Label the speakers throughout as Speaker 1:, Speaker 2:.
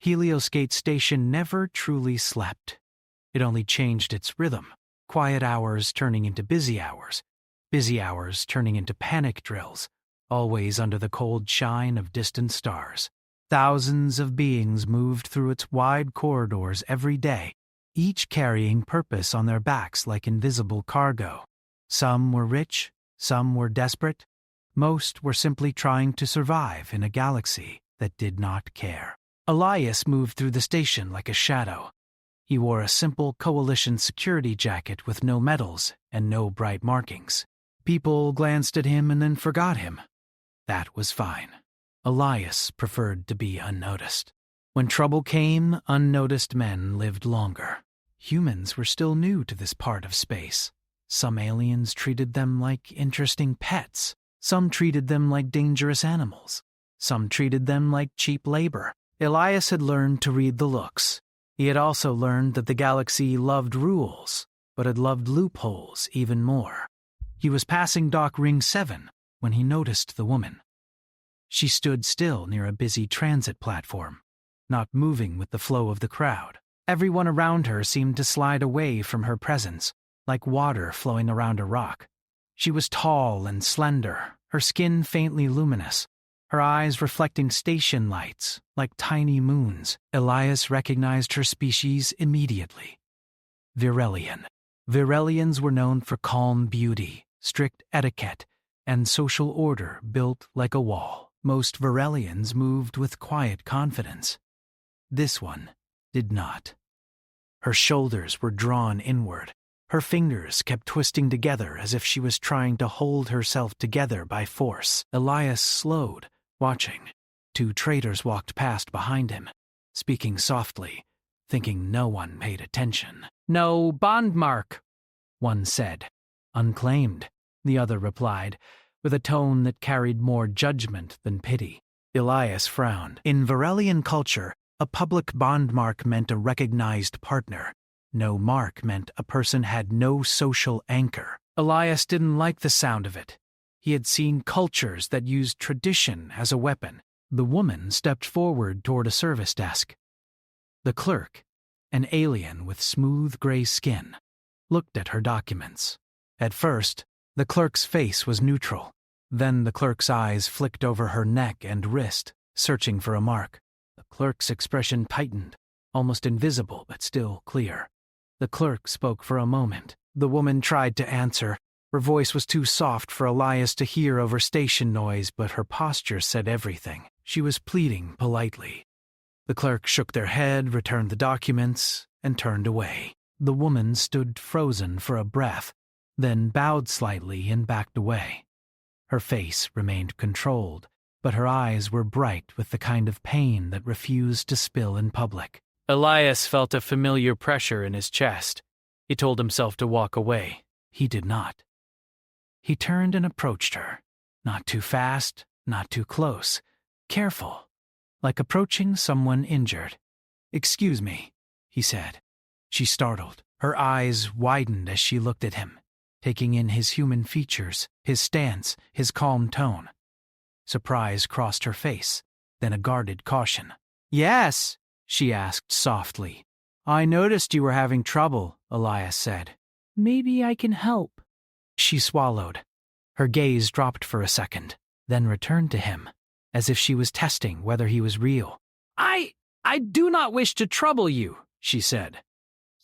Speaker 1: Helios Gate Station never truly slept. It only changed its rhythm, quiet hours turning into busy hours turning into panic drills, always under the cold shine of distant stars. Thousands of beings moved through its wide corridors every day, each carrying purpose on their backs like invisible cargo. Some were rich, some were desperate, most were simply trying to survive in a galaxy that did not care. Elias moved through the station like a shadow. He wore a simple Coalition security jacket with no medals and no bright markings. People glanced at him and then forgot him. That was fine. Elias preferred to be unnoticed. When trouble came, unnoticed men lived longer. Humans were still new to this part of space. Some aliens treated them like interesting pets. Some treated them like dangerous animals. Some treated them like cheap labor. Elias had learned to read the looks. He had also learned that the galaxy loved rules, but had loved loopholes even more. He was passing Dock Ring 7 when he noticed the woman. She stood still near a busy transit platform, not moving with the flow of the crowd. Everyone around her seemed to slide away from her presence, like water flowing around a rock. She was tall and slender, her skin faintly luminous, her eyes reflecting station lights like tiny moons. Elias recognized her species immediately. Virelian. Virelians were known for calm beauty, strict etiquette, and social order built like a wall. Most Virelians moved with quiet confidence. This one did not. Her shoulders were drawn inward. Her fingers kept twisting together as if she was trying to hold herself together by force. Elias slowed, watching. 2 traders walked past behind him, speaking softly, thinking no one paid attention. "No bond mark," one said. "Unclaimed," the other replied, with a tone that carried more judgment than pity. Elias frowned. In Virelian culture, a public bond mark meant a recognized partner. No mark meant a person had no social anchor. Elias didn't like the sound of it. He had seen cultures that used tradition as a weapon. The woman stepped forward toward a service desk. The clerk, an alien with smooth gray skin, looked at her documents. At first, the clerk's face was neutral. Then the clerk's eyes flicked over her neck and wrist, searching for a mark. The clerk's expression tightened, almost invisible but still clear. The clerk spoke for a moment. The woman tried to answer. Her voice was too soft for Elias to hear over station noise, but her posture said everything. She was pleading politely. The clerk shook their head, returned the documents, and turned away. The woman stood frozen for a breath, then bowed slightly and backed away. Her face remained controlled, but her eyes were bright with the kind of pain that refused to spill in public. Elias felt a familiar pressure in his chest. He told himself to walk away. He did not. He turned and approached her. Not too fast, not too close. Careful, like approaching someone injured. "Excuse me," he said. She startled. Her eyes widened as she looked at him, taking in his human features, his stance, his calm tone. Surprise crossed her face, then a guarded caution. "Yes?" she asked softly. "I noticed you were having trouble," Elias said. "Maybe I can help." She swallowed. Her gaze dropped for a second, then returned to him, as if she was testing whether he was real. I do not wish to trouble you," she said.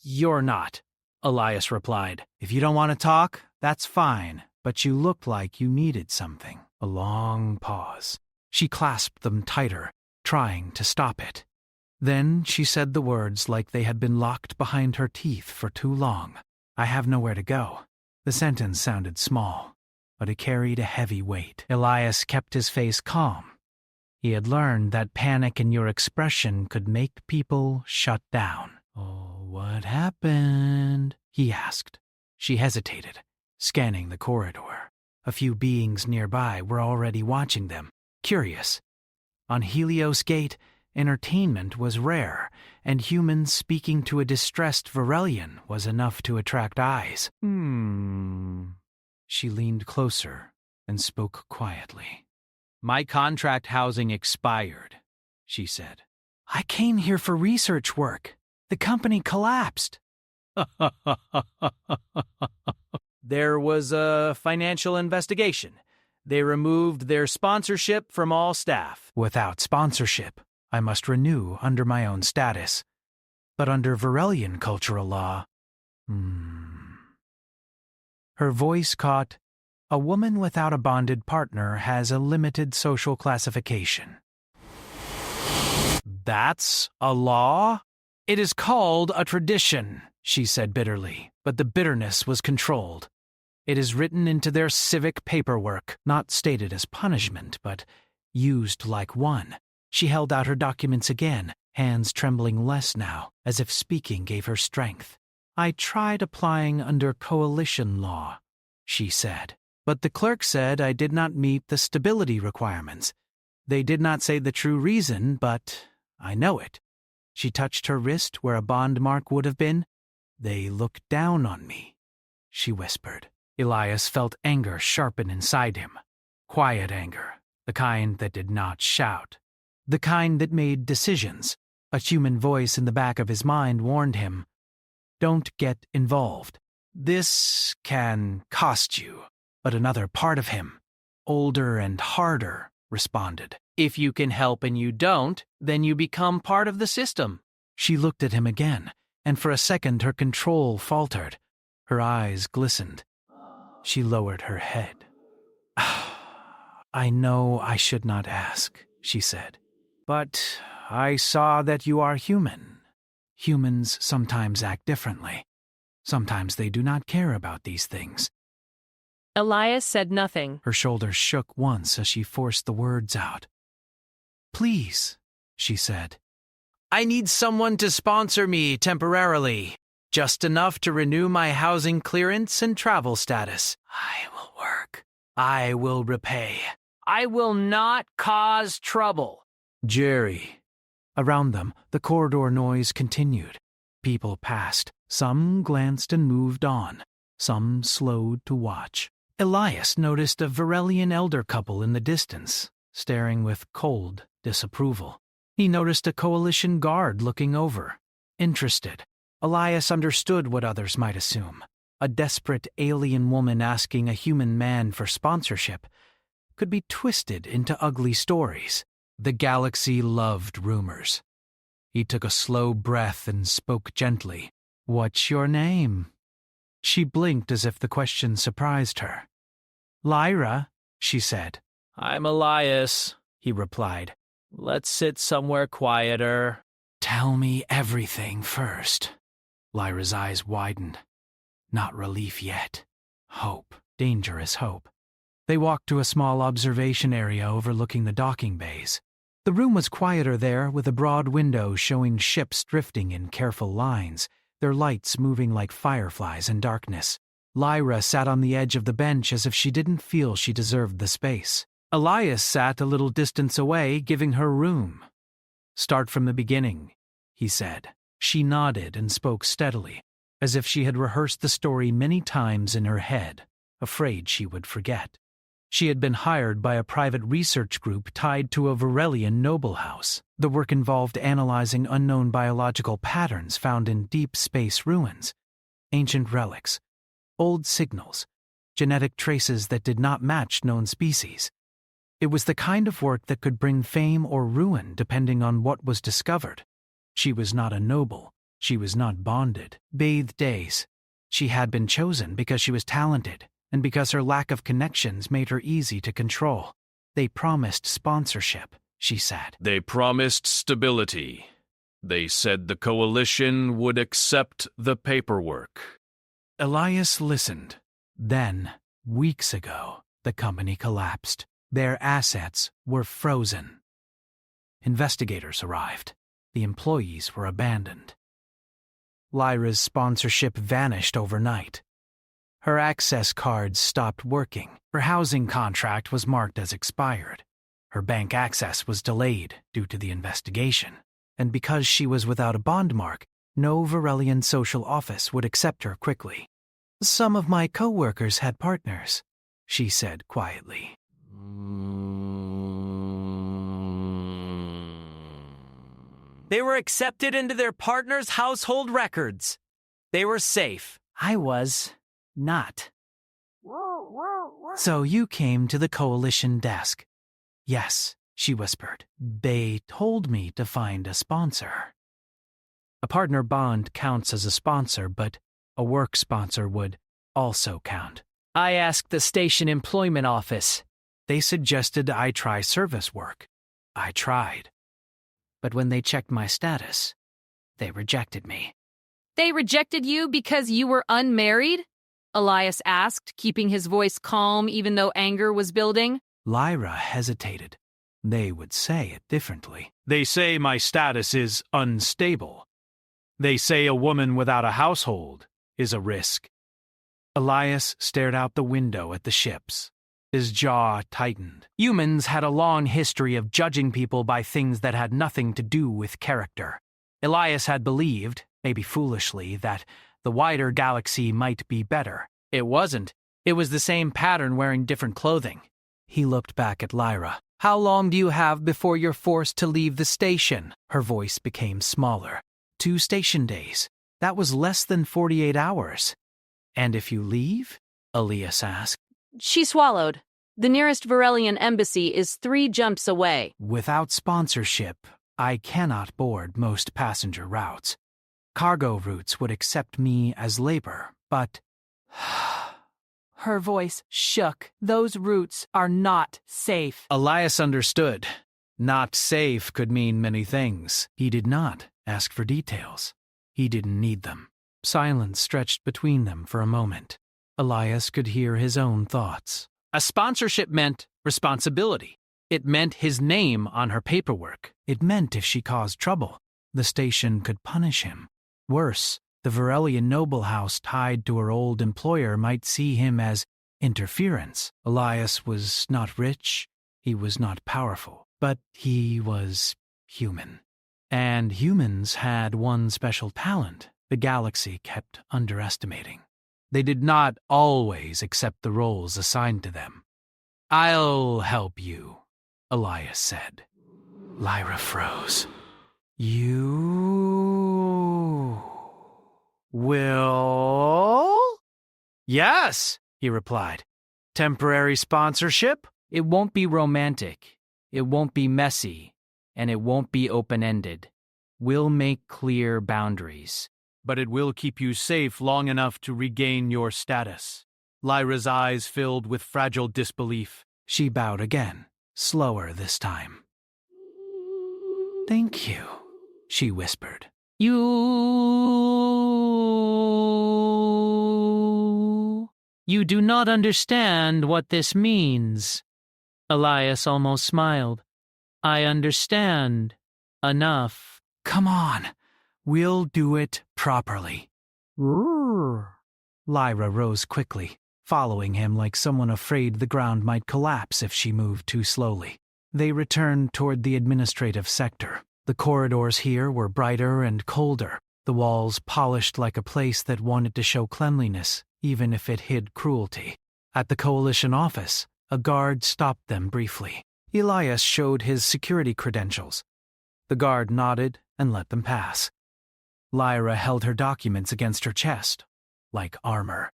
Speaker 1: "You're not," Elias replied. "If you don't want to talk, that's fine, but you looked like you needed something." A long pause. She clasped them tighter, trying to stop it. Then she said the words like they had been locked behind her teeth for too long. "I have nowhere to go." The sentence sounded small, but it carried a heavy weight. Elias kept his face calm. He had learned that panic in your expression could make people shut down. "Oh, what happened?" he asked. She hesitated, scanning the corridor. A few beings nearby were already watching them, curious. On Helios Gate, entertainment was rare, and humans speaking to a distressed Virelian was enough to attract eyes. She leaned closer and spoke quietly. "My contract housing expired," she said. I came here for research work. The company collapsed. There was a financial investigation. They removed their sponsorship from all staff. Without sponsorship, I must renew under my own status. But under Varelian cultural law, Her voice caught, a woman without a bonded partner has a limited social classification. That's a law? It is called a tradition, she said bitterly, but the bitterness was controlled. It is written into their civic paperwork, not stated as punishment, but used like one. She held out her documents again, hands trembling less now, as if speaking gave her strength. I tried applying under coalition law, she said, but the clerk said I did not meet the stability requirements. They did not say the true reason, but I know it. She touched her wrist where a bond mark would have been. They look down on me, she whispered. Elias felt anger sharpen inside him. Quiet anger, the kind that did not shout. The kind that made decisions. A human voice in the back of his mind warned him, don't get involved. This can cost you. But another part of him, older and harder, responded, if you can help and you don't, then you become part of the system. She looked at him again, and for a second her control faltered. Her eyes glistened. She lowered her head. I know I should not ask, she said, but I saw that you are human. Humans sometimes act differently. Sometimes they do not care about these things.
Speaker 2: Elias said nothing.
Speaker 1: Her shoulders shook once as she forced the words out. Please, she said. I need someone to sponsor me temporarily. Just enough to renew my housing clearance and travel status. I will work. I will repay. I will not cause trouble. Jerry. Around them, the corridor noise continued. People passed. Some glanced and moved on. Some slowed to watch. Elias noticed a Varelian elder couple in the distance, staring with cold disapproval. He noticed a coalition guard looking over, interested. Elias understood what others might assume. A desperate alien woman asking a human man for sponsorship could be twisted into ugly stories. The galaxy loved rumors. He took a slow breath and spoke gently. What's your name? She blinked as if the question surprised her. Lyra, she said. I'm Elias, he replied. Let's sit somewhere quieter. Tell me everything first. Lyra's eyes widened. Not relief yet. Hope. Dangerous hope. They walked to a small observation area overlooking the docking bays. The room was quieter there, with a broad window showing ships drifting in careful lines, their lights moving like fireflies in darkness. Lyra sat on the edge of the bench as if she didn't feel she deserved the space. Elias sat a little distance away, giving her room. Start from the beginning, he said. She nodded and spoke steadily, as if she had rehearsed the story many times in her head, afraid she would forget. She had been hired by a private research group tied to a Varelian noble house. The work involved analyzing unknown biological patterns found in deep space ruins, ancient relics, old signals, genetic traces that did not match known species. It was the kind of work that could bring fame or ruin depending on what was discovered. She was not a noble. She was not bonded. Bathed days. She had been chosen because she was talented, and because her lack of connections made her easy to control. They promised sponsorship, she said.
Speaker 3: They promised stability. They said the coalition would accept the paperwork.
Speaker 1: Elias listened. Then, weeks ago, the company collapsed. Their assets were frozen. Investigators arrived. The employees were abandoned. Lyra's sponsorship vanished overnight. Her access cards stopped working. Her housing contract was marked as expired. Her bank access was delayed due to the investigation. And because she was without a bond mark, no Varelian social office would accept her quickly. Some of my co-workers had partners, she said quietly. They were accepted into their partner's household records. They were safe. I was not. So you came to the coalition desk. Yes, she whispered. They told me to find a sponsor. A partner bond counts as a sponsor, but a work sponsor would also count. I asked the station employment office. They suggested I try service work. I tried. But when they checked my status, they rejected me.
Speaker 2: They rejected you because you were unmarried? Elias asked, keeping his voice calm even though anger was building.
Speaker 1: Lyra hesitated. They would say it differently. They say my status is unstable. They say a woman without a household is a risk. Elias stared out the window at the ships. His jaw tightened. Humans had a long history of judging people by things that had nothing to do with character. Elias had believed, maybe foolishly, that the wider galaxy might be better. It wasn't. It was the same pattern wearing different clothing. He looked back at Lyra. How long do you have before you're forced to leave the station? Her voice became smaller. 2 station days. That was less than 48 hours. And if you leave? Elias asked.
Speaker 2: She swallowed. The nearest Varelian embassy is 3 jumps away.
Speaker 1: Without sponsorship, I cannot board most passenger routes. Cargo routes would accept me as labor, but...
Speaker 2: Her voice shook. Those routes are not safe.
Speaker 1: Elias understood. Not safe could mean many things. He did not ask for details. He didn't need them. Silence stretched between them for a moment. Elias could hear his own thoughts. A sponsorship meant responsibility. It meant his name on her paperwork. It meant if she caused trouble, the station could punish him. Worse, the Varelian noble house tied to her old employer might see him as interference. Elias was not rich, he was not powerful, but he was human. And humans had one special talent the galaxy kept underestimating. They did not always accept the roles assigned to them. I'll help you, Elias said. Lyra froze. You will? Yes, he replied. Temporary sponsorship? It won't be romantic. It won't be messy. And it won't be open-ended. We'll make clear boundaries. But it will keep you safe long enough to regain your status. Lyra's eyes filled with fragile disbelief. She bowed again, slower this time. Thank you, she whispered. You do not understand what this means. Elias almost smiled. I understand. Enough. Come on. We'll do it properly. Lyra rose quickly, following him like someone afraid the ground might collapse if she moved too slowly. They returned toward the administrative sector. The corridors here were brighter and colder, the walls polished like a place that wanted to show cleanliness, even if it hid cruelty. At the coalition office, a guard stopped them briefly. Elias showed his security credentials. The guard nodded and let them pass. Lyra held her documents against her chest, like armor.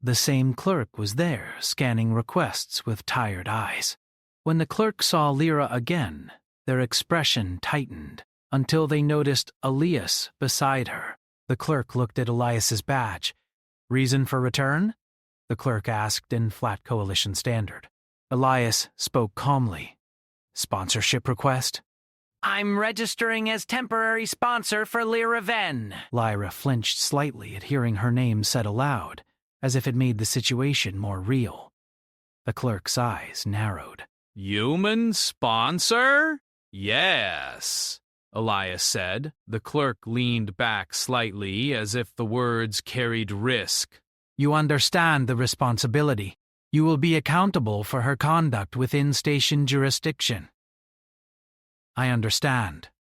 Speaker 1: The same clerk was there, scanning requests with tired eyes. When the clerk saw Lyra again, their expression tightened, until they noticed Elias beside her. The clerk looked at Elias's badge. Reason for return? The clerk asked in flat coalition standard. Elias spoke calmly. Sponsorship request? I'm registering as temporary sponsor for Lyra Venn. Lyra flinched slightly at hearing her name said aloud, as if it made the situation more real. The clerk's eyes narrowed.
Speaker 3: Human sponsor? Yes, Elias said. The clerk leaned back slightly as if the words carried risk.
Speaker 1: You understand the responsibility. You will be accountable for her conduct within station jurisdiction. I understand,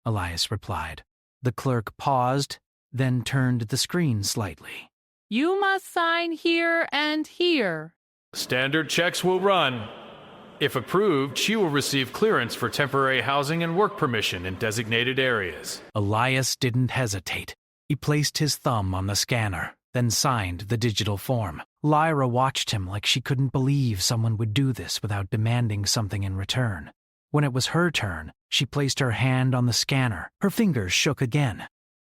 Speaker 1: Elias replied. The clerk paused, then turned the screen slightly.
Speaker 2: You must sign here and here.
Speaker 3: Standard checks will run. If approved, she will receive clearance for temporary housing and work permission in designated areas.
Speaker 1: Elias didn't hesitate. He placed his thumb on the scanner, then signed the digital form. Lyra watched him like she couldn't believe someone would do this without demanding something in return. When it was her turn, she placed her hand on the scanner. Her fingers shook again.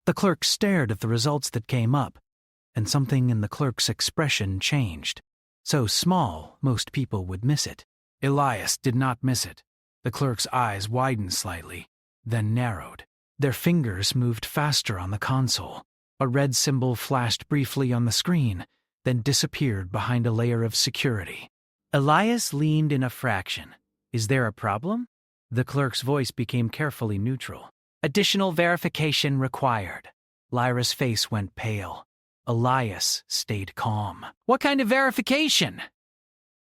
Speaker 1: The clerk stared at the results that came up, and something in the clerk's expression changed. So small, most people would miss it. Elias did not miss it. The clerk's eyes widened slightly, then narrowed. Their fingers moved faster on the console. A red symbol flashed briefly on the screen, then disappeared behind a layer of security. Elias leaned in a fraction. Is there a problem? The clerk's voice became carefully neutral. Additional verification required. Lyra's face went pale. Elias stayed calm. What kind of verification?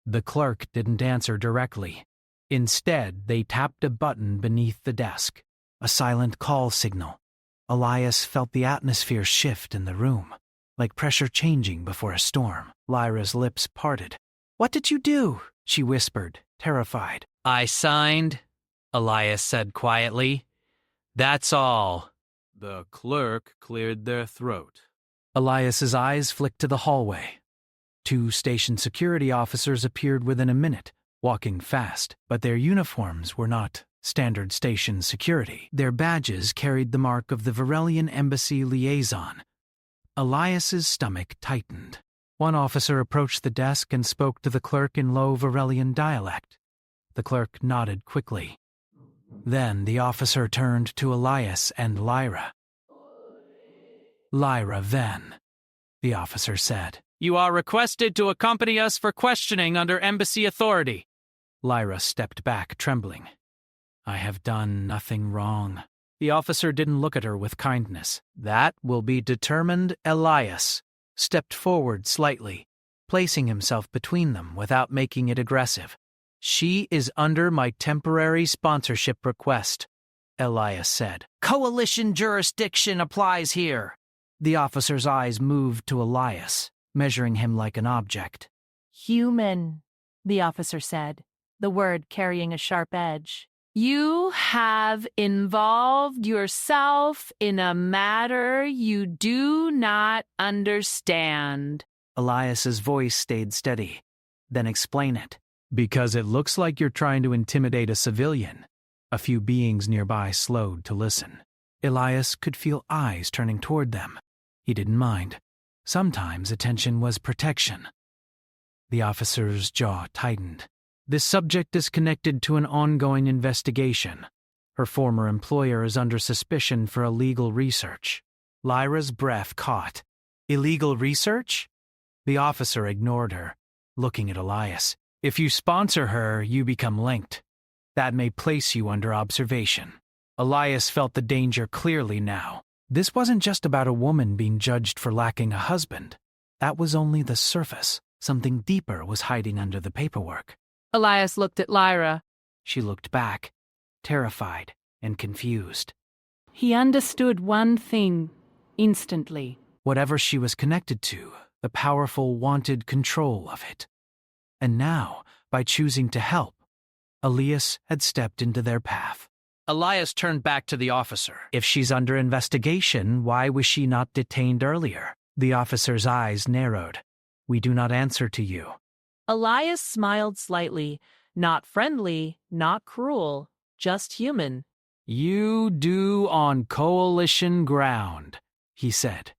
Speaker 1: The clerk didn't answer directly. Instead, they tapped a button beneath the desk. A silent call signal. Elias felt the atmosphere shift in the room, like pressure changing before a storm. Lyra's lips parted. What did you do? She whispered, terrified. I signed, Elias said quietly. That's all.
Speaker 3: The clerk cleared their throat.
Speaker 1: Elias's eyes flicked to the hallway. 2 station security officers appeared within a minute, walking fast, but their uniforms were not standard station security. Their badges carried the mark of the Varelian Embassy liaison. Elias's stomach tightened. One officer approached the desk and spoke to the clerk in low Varelian dialect. The clerk nodded quickly. Then the officer turned to Elias and Lyra. Lyra Venn, the officer said. You are requested to accompany us for questioning under embassy authority. Lyra stepped back, trembling. I have done nothing wrong. The officer didn't look at her with kindness. That will be determined. Elias stepped forward slightly, placing himself between them without making it aggressive. She is under my temporary sponsorship request, Elias said. Coalition jurisdiction applies here. The officer's eyes moved to Elias, measuring him like an object.
Speaker 4: Human, the officer said, the word carrying a sharp edge.
Speaker 2: You have involved yourself in a matter you do not understand.
Speaker 1: Elias's voice stayed steady. Then explain it. Because it looks like you're trying to intimidate a civilian. A few beings nearby slowed to listen. Elias could feel eyes turning toward them. He didn't mind. Sometimes attention was protection. The officer's jaw tightened. This subject is connected to an ongoing investigation. Her former employer is under suspicion for illegal research. Lyra's breath caught. Illegal research? The officer ignored her, looking at Elias. If you sponsor her, you become linked. That may place you under observation. Elias felt the danger clearly now. This wasn't just about a woman being judged for lacking a husband. That was only the surface. Something deeper was hiding under the paperwork.
Speaker 2: Elias looked at Lyra.
Speaker 1: She looked back, terrified and confused.
Speaker 4: He understood one thing instantly.
Speaker 1: Whatever she was connected to, the powerful wanted control of it. And now, by choosing to help, Elias had stepped into their path. Elias turned back to the officer. If she's under investigation, why was she not detained earlier? The officer's eyes narrowed. We do not answer to you.
Speaker 4: Elias smiled slightly, not friendly, not cruel, just human.
Speaker 1: You do on coalition ground, he said.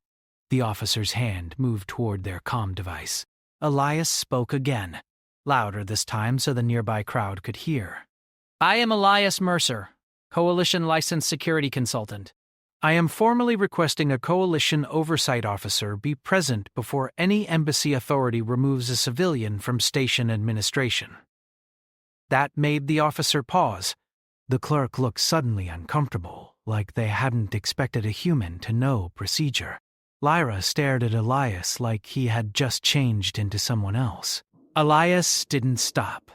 Speaker 1: The officer's hand moved toward their comm device. Elias spoke again, louder this time so the nearby crowd could hear. I am Elias Mercer, Coalition Licensed Security Consultant. I am formally requesting a Coalition Oversight Officer be present before any embassy authority removes a civilian from station administration. That made the officer pause. The clerk looked suddenly uncomfortable, like they hadn't expected a human to know procedure. Lyra stared at Elias like he had just changed into someone else. Elias didn't stop.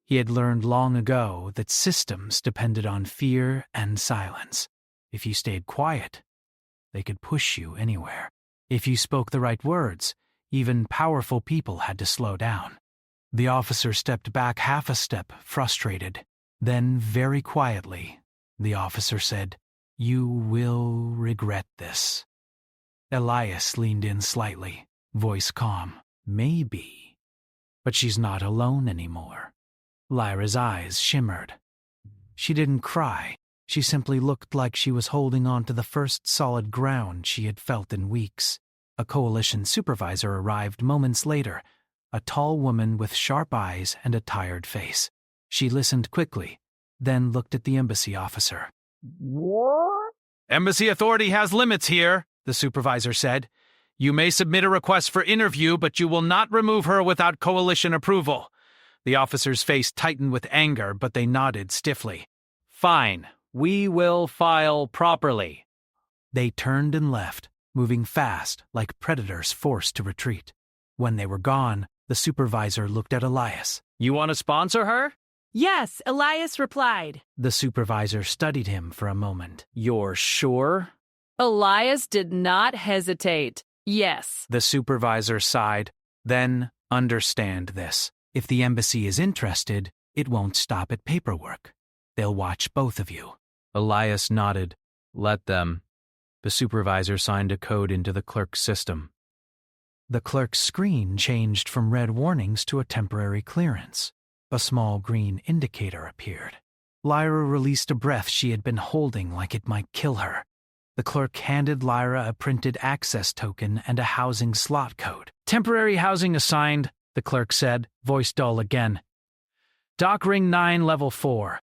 Speaker 1: He had learned long ago that systems depended on fear and silence. If you stayed quiet, they could push you anywhere. If you spoke the right words, even powerful people had to slow down. The officer stepped back half a step, frustrated. Then, very quietly, the officer said, "You will regret this." Elias leaned in slightly, voice calm. "Maybe. But she's not alone anymore." Lyra's eyes shimmered. She didn't cry. She simply looked like she was holding on to the first solid ground she had felt in weeks. A coalition supervisor arrived moments later, a tall woman with sharp eyes and a tired face. She listened quickly, then looked at the embassy officer.
Speaker 3: "Embassy authority has limits here," the supervisor said. "You may submit a request for interview, but you will not remove her without coalition approval." The officer's face tightened with anger, but they nodded stiffly.
Speaker 5: "Fine. We will file properly."
Speaker 1: They turned and left, moving fast like predators forced to retreat. When they were gone, the supervisor looked at Elias.
Speaker 5: "You want to sponsor her?"
Speaker 4: Yes, Elias replied.
Speaker 1: The supervisor studied him for a moment.
Speaker 5: "You're sure?"
Speaker 2: Elias did not hesitate. Yes.
Speaker 1: The supervisor sighed. Then, understand this. If the embassy is interested, it won't stop at paperwork. They'll watch both of you.
Speaker 3: Elias nodded. "Let them." The supervisor signed a code into the clerk's system.
Speaker 1: The clerk's screen changed from red warnings to a temporary clearance. A small green indicator appeared. Lyra released a breath she had been holding like it might kill her. The clerk handed Lyra a printed access token and a housing slot code. "Temporary housing assigned," the clerk said, voice dull again. "Dock ring 9, level 4.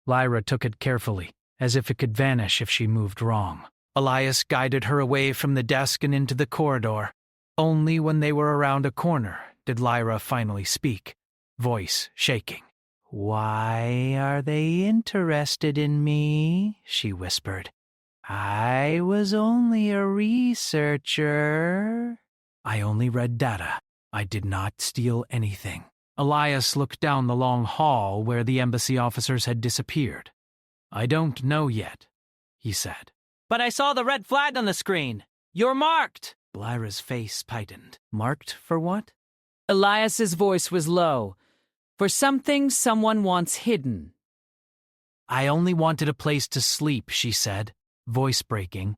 Speaker 1: Lyra took it carefully, as if it could vanish if she moved wrong. Elias guided her away from the desk and into the corridor. Only when they were around a corner did Lyra finally speak, voice shaking. "Why are they interested in me?" she whispered. "I was only a researcher. I only read data. I did not steal anything." Elias looked down the long hall where the embassy officers had disappeared. "I don't know yet," he said.
Speaker 5: "But I saw the red flag on the screen. You're marked."
Speaker 1: Lyra's face tightened. "Marked for what?"
Speaker 2: Elias's voice was low. "For something someone wants hidden."
Speaker 1: "I only wanted a place to sleep," she said, voice breaking.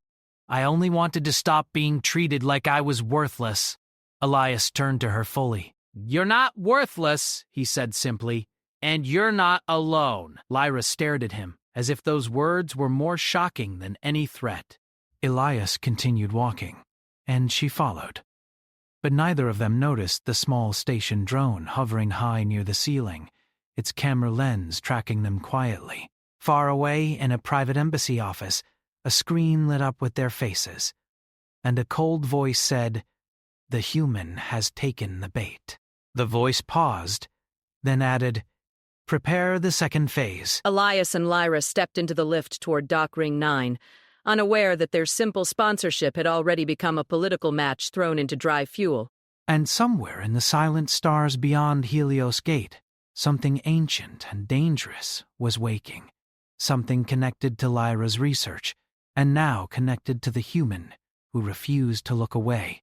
Speaker 1: "I only wanted to stop being treated like I was worthless." Elias turned to her fully.
Speaker 3: "You're not worthless," he said simply, "and you're not alone."
Speaker 1: Lyra stared at him, as if those words were more shocking than any threat. Elias continued walking, and she followed. But neither of them noticed the small station drone hovering high near the ceiling, its camera lens tracking them quietly. Far away in a private embassy office, a screen lit up with their faces, and a cold voice said, "The human has taken the bait." The voice paused, then added, "Prepare the second phase."
Speaker 2: Elias and Lyra stepped into the lift toward Dock Ring 9, unaware that their simple sponsorship had already become a political match thrown into dry fuel.
Speaker 1: And somewhere in the silent stars beyond Helios Gate, something ancient and dangerous was waking. Something connected to Lyra's research, and now connected to the human who refused to look away.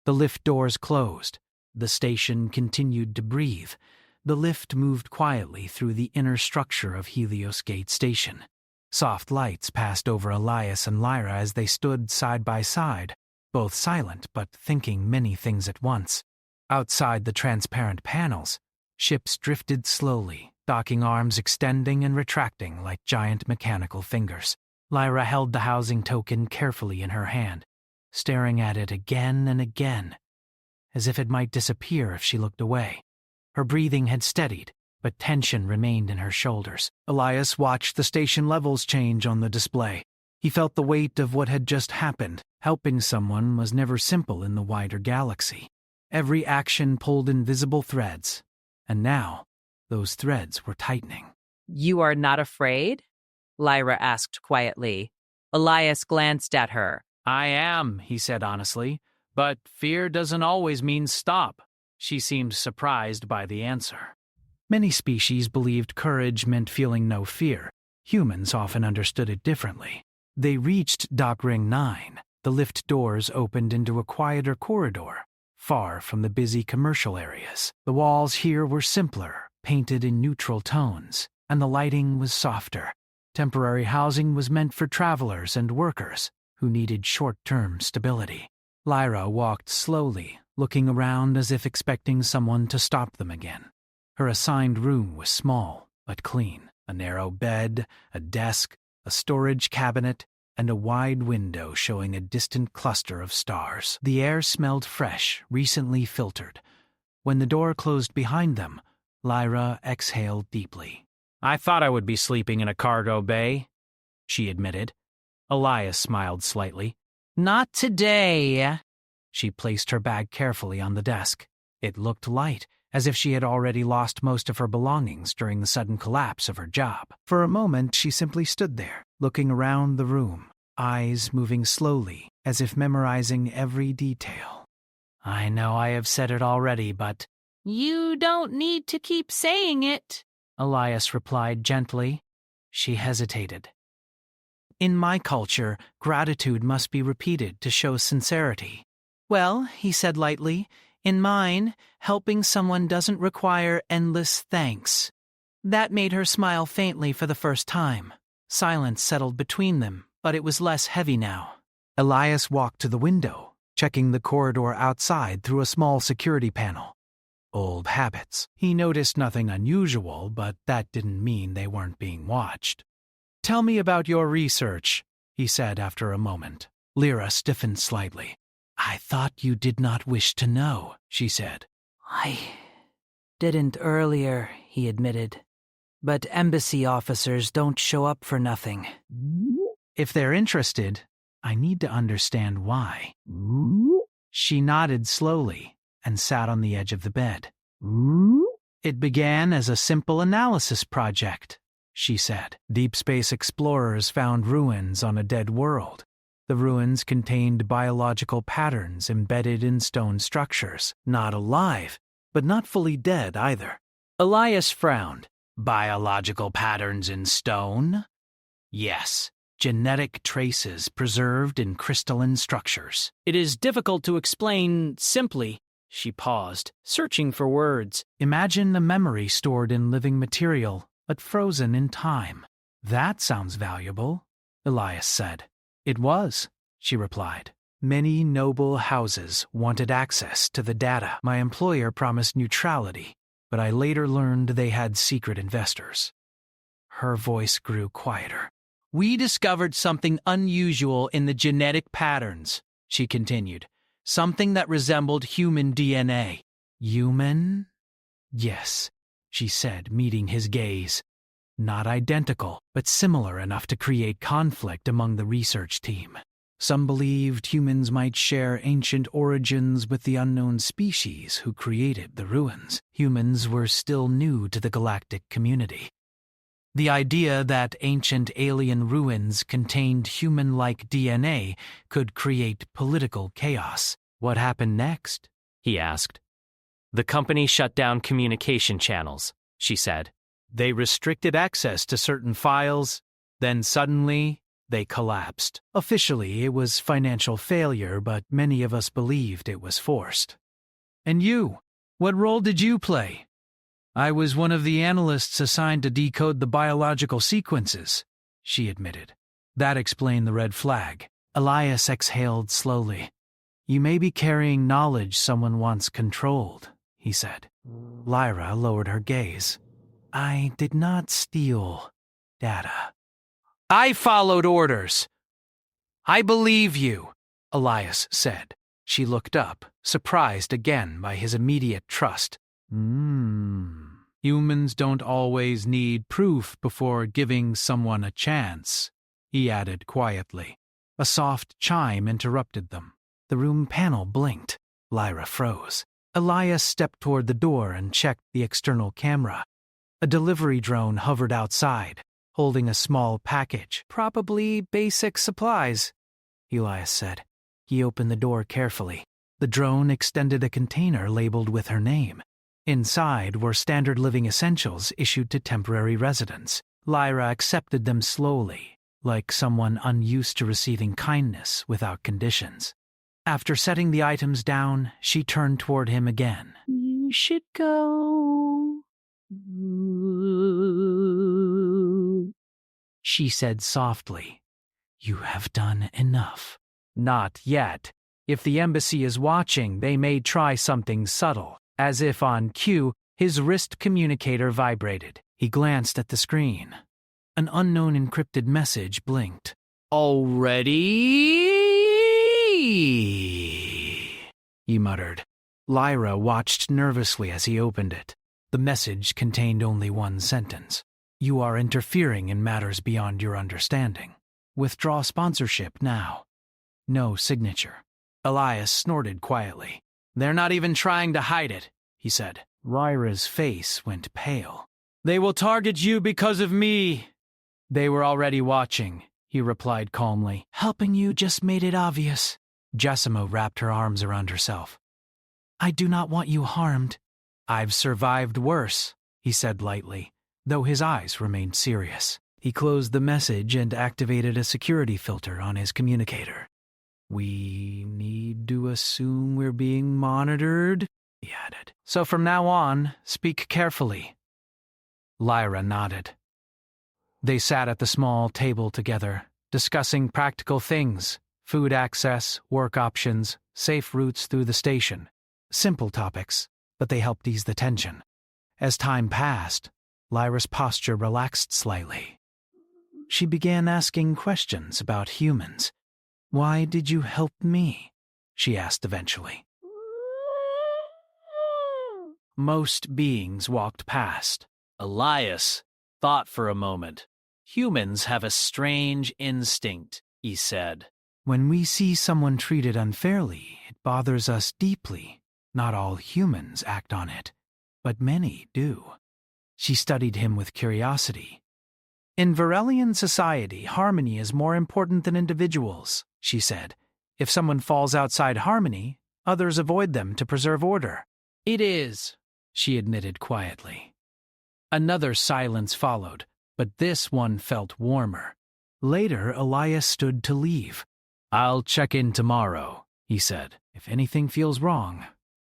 Speaker 1: The lift doors closed. The station continued to breathe. The lift moved quietly through the inner structure of Helios Gate Station. Soft lights passed over Elias and Lyra as they stood side by side, both silent but thinking many things at once. Outside the transparent panels, ships drifted slowly, docking arms extending and retracting like giant mechanical fingers. Lyra held the housing token carefully in her hand, staring at it again and again, as if it might disappear if she looked away. Her breathing had steadied, but tension remained in her shoulders. Elias watched the station levels change on the display. He felt the weight of what had just happened. Helping someone was never simple in the wider galaxy. Every action pulled invisible threads, and now those threads were tightening.
Speaker 4: "You are not afraid?" Lyra asked quietly. Elias glanced at her.
Speaker 3: "I am," he said honestly, "but fear doesn't always mean stop." She seemed surprised by the answer.
Speaker 1: Many species believed courage meant feeling no fear. Humans often understood it differently. They reached Dock Ring 9. The lift doors opened into a quieter corridor. far from the busy commercial areas. The walls here were simpler, painted in neutral tones, and the lighting was softer. Temporary housing was meant for travelers and workers who needed short-term stability. Lyra walked slowly, looking around as if expecting someone to stop them again. Her assigned room was small, but clean. A narrow bed, a desk, a storage cabinet, and a wide window showing a distant cluster of stars. The air smelled fresh, recently filtered. When the door closed behind them, Lyra exhaled deeply.
Speaker 3: I thought I would be sleeping in a cargo bay, she admitted.
Speaker 1: Elias smiled slightly.
Speaker 5: Not today.
Speaker 1: She placed her bag carefully on the desk. It looked light, as if she had already lost most of her belongings during the sudden collapse of her job. For a moment, she simply stood there, looking around the room, eyes moving slowly, as if memorizing every detail.
Speaker 5: I know I have said it already, but...
Speaker 4: You don't need to keep saying it,
Speaker 1: Elias replied gently. She hesitated. In my culture, gratitude must be repeated to show sincerity. Well, he said lightly, in mine, helping someone doesn't require endless thanks. That made her smile faintly for the first time. Silence settled between them, but it was less heavy now. Elias walked to the window, checking the corridor outside through a small security panel. Old habits. He noticed nothing unusual, but that didn't mean they weren't being watched. Tell me about your research, he said after a moment. Lyra stiffened slightly. I thought you did not wish to know, she said.
Speaker 5: I didn't earlier, he admitted. But embassy officers don't show up for nothing.
Speaker 1: If they're interested, I need to understand why. She nodded slowly and sat on the edge of the bed. It began as a simple analysis project, she said. Deep space explorers found ruins on a dead world. The ruins contained biological patterns embedded in stone structures, not alive, but not fully dead either. Elias frowned. Biological patterns in stone? Yes, genetic traces preserved in crystalline structures.
Speaker 5: It is difficult to explain simply. She paused, searching for words.
Speaker 1: Imagine a memory stored in living material, but frozen in time. That sounds valuable, Elias said. It was, she replied. Many noble houses wanted access to the data. My employer promised neutrality, but I later learned they had secret investors. Her voice grew quieter.
Speaker 5: We discovered something unusual in the genetic patterns, she continued. Something that resembled human DNA.
Speaker 1: Human? Yes, she said, meeting his gaze. Not identical, but similar enough to create conflict among the research team. Some believed humans might share ancient origins with the unknown species who created the ruins. Humans were still new to the galactic community. The idea that ancient alien ruins contained human-like DNA could create political chaos. What happened next? He asked.
Speaker 5: The company shut down communication channels, she said.
Speaker 1: They restricted access to certain files, then suddenly they collapsed. Officially, it was financial failure, but many of us believed it was forced. And you? What role did you play? I was one of the analysts assigned to decode the biological sequences, she admitted. That explained the red flag. Elias exhaled slowly. You may be carrying knowledge someone once controlled, he said. Lyra lowered her gaze. I did not steal data. I followed orders. I believe you, Elias said. She looked up, surprised again by his immediate trust. Humans don't always need proof before giving someone a chance, he added quietly. A soft chime interrupted them. The room panel blinked. Lyra froze. Elias stepped toward the door and checked the external camera. A delivery drone hovered outside, holding a small package. Probably basic supplies, Elias said. He opened the door carefully. The drone extended a container labeled with her name. Inside were standard living essentials issued to temporary residents. Lyra accepted them slowly, like someone unused to receiving kindness without conditions. After setting the items down, she turned toward him again.
Speaker 4: You should go.
Speaker 1: She said softly, "You have done enough." Not yet. If the embassy is watching, they may try something subtle. As if on cue, his wrist communicator vibrated. He glanced at the screen. An unknown encrypted message blinked. "Already?" he muttered. Lyra watched nervously as he opened it. The message contained only one sentence. "You are interfering in matters beyond your understanding. Withdraw sponsorship now." No signature. Elias snorted quietly. "They're not even trying to hide it," he said. Lyra's face went pale. "They will target you because of me." "They were already watching," he replied calmly. "Helping you just made it obvious." Jessima wrapped her arms around herself. "I do not want you harmed." "I've survived worse," he said lightly, though his eyes remained serious. He closed the message and activated a security filter on his communicator. "We need to assume we're being monitored," he added. "So from now on, speak carefully." Lyra nodded. They sat at the small table together, discussing practical things: food access, work options, safe routes through the station. Simple topics, but they helped ease the tension. As time passed, Lyra's posture relaxed slightly. She began asking questions about humans. "Why did you help me?" she asked eventually. Most beings walked past. Elias thought for a moment. "Humans have a strange instinct," he said. "When we see someone treated unfairly, it bothers us deeply. Not all humans act on it, but many do." She studied him with curiosity. "In Varelian society, harmony is more important than individuals," she said. "If someone falls outside harmony, others avoid them to preserve order." "It is," she admitted quietly. Another silence followed, but this one felt warmer. Later, Elias stood to leave. "I'll check in tomorrow," he said. "If anything feels wrong,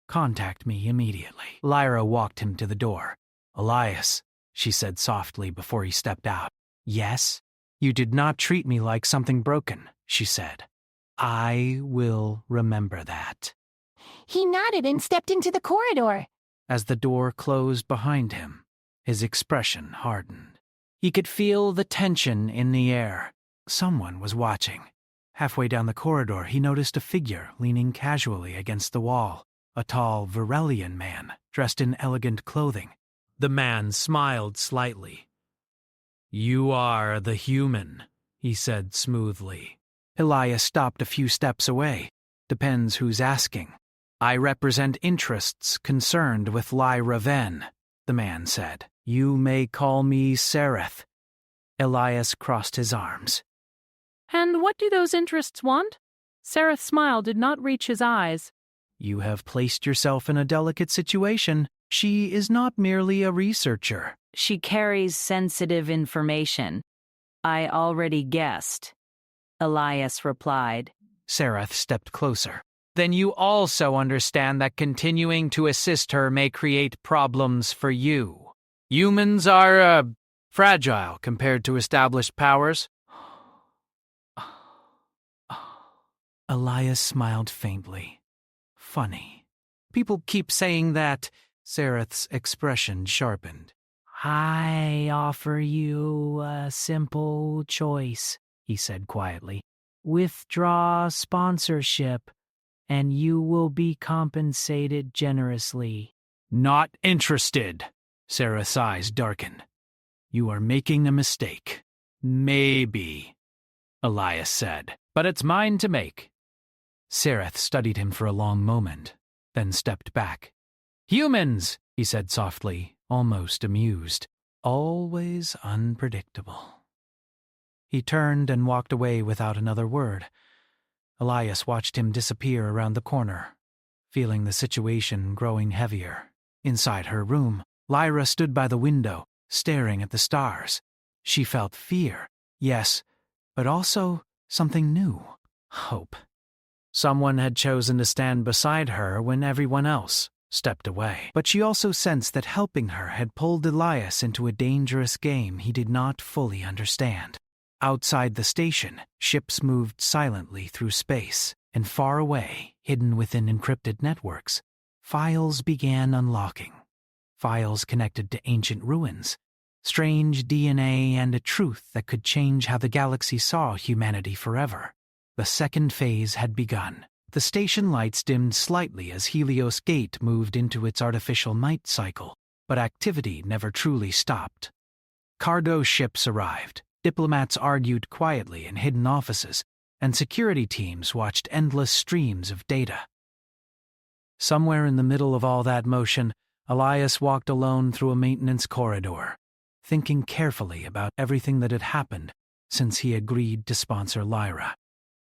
Speaker 1: contact me immediately." Lyra walked him to the door. "Elias," she said softly before he stepped out. "Yes?" "You did not treat me like something broken," she said. "I will remember that."
Speaker 6: He nodded and stepped into the corridor.
Speaker 1: As the door closed behind him, his expression hardened. He could feel the tension in the air. Someone was watching. Halfway down the corridor, he noticed a figure leaning casually against the wall. A tall Varelian man, dressed in elegant clothing. The man smiled slightly. "You are the human," he said smoothly. Elias stopped a few steps away. "Depends who's asking." "I represent interests concerned with Lyra Venn," the man said. "You may call me Sereth." Elias crossed his arms.
Speaker 4: "And what do those interests want?" Sereth's smile did not reach his eyes.
Speaker 1: "You have placed yourself in a delicate situation. She is not merely a researcher."
Speaker 7: "She carries sensitive information. I already guessed," Elias replied.
Speaker 1: Sereth stepped closer. "Then you also understand that continuing to assist her may create problems for you. Humans are, fragile compared to established powers." Elias smiled faintly. "Funny. People keep saying that." Sereth's expression sharpened. "I offer you a simple choice," he said quietly. "Withdraw sponsorship, and you will be compensated generously." "Not interested." Sereth's eyes darkened. "You are making a mistake." "Maybe," Elias said, "but it's mine to make." Sereth studied him for a long moment, then stepped back. "Humans," he said softly, almost amused. "Always unpredictable." He turned and walked away without another word. Elias watched him disappear around the corner, feeling the situation growing heavier. Inside her room, Lyra stood by the window, staring at the stars. She felt fear, yes, but also something new. Hope. Someone had chosen to stand beside her when everyone else stepped away. But she also sensed that helping her had pulled Elias into a dangerous game he did not fully understand. Outside the station, ships moved silently through space, and far away, hidden within encrypted networks, files began unlocking. Files connected to ancient ruins, strange DNA, and a truth that could change how the galaxy saw humanity forever. The second phase had begun. The station lights dimmed slightly as Helios Gate moved into its artificial night cycle, but activity never truly stopped. Cargo ships arrived, diplomats argued quietly in hidden offices, and security teams watched endless streams of data. Somewhere in the middle of all that motion, Elias walked alone through a maintenance corridor, thinking carefully about everything that had happened since he agreed to sponsor Lyra.